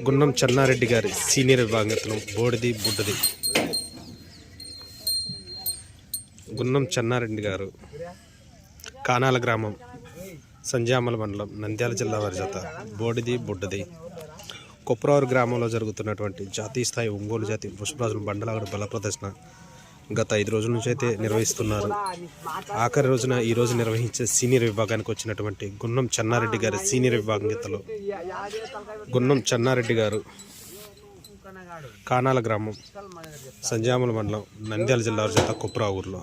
గున్నం చెన్నారెడ్డి గారి సీనియర్ విభాగం బోడిది బుడ్డది. గున్నం చెన్నారెడ్డి గారు కానాల గ్రామం, సంజామల మండలం, నంద్యాల జిల్లా వారి జత బోడిది బుడ్డది. కొప్రావూరు గ్రామంలో జరుగుతున్నటువంటి జాతీయ స్థాయి ఒంగోలు జాతి వృషభరాజుల బండలాగడ బల ప్రదర్శన గత 5 రోజుల నుంచి అయితే నిర్వహిస్తున్నారు. ఆఖరి రోజున ఈరోజు నిర్వహించే సీనియర్ విభాగానికి వచ్చినటువంటి గున్నం చెన్నారెడ్డి గారి సీనియర్ విభాగం గీతలో గున్నం చెన్నారెడ్డి గారు కానాల గ్రామం, సంజామల మండలం, నంద్యాల జిల్లా వారి జత కొప్రావూరులో.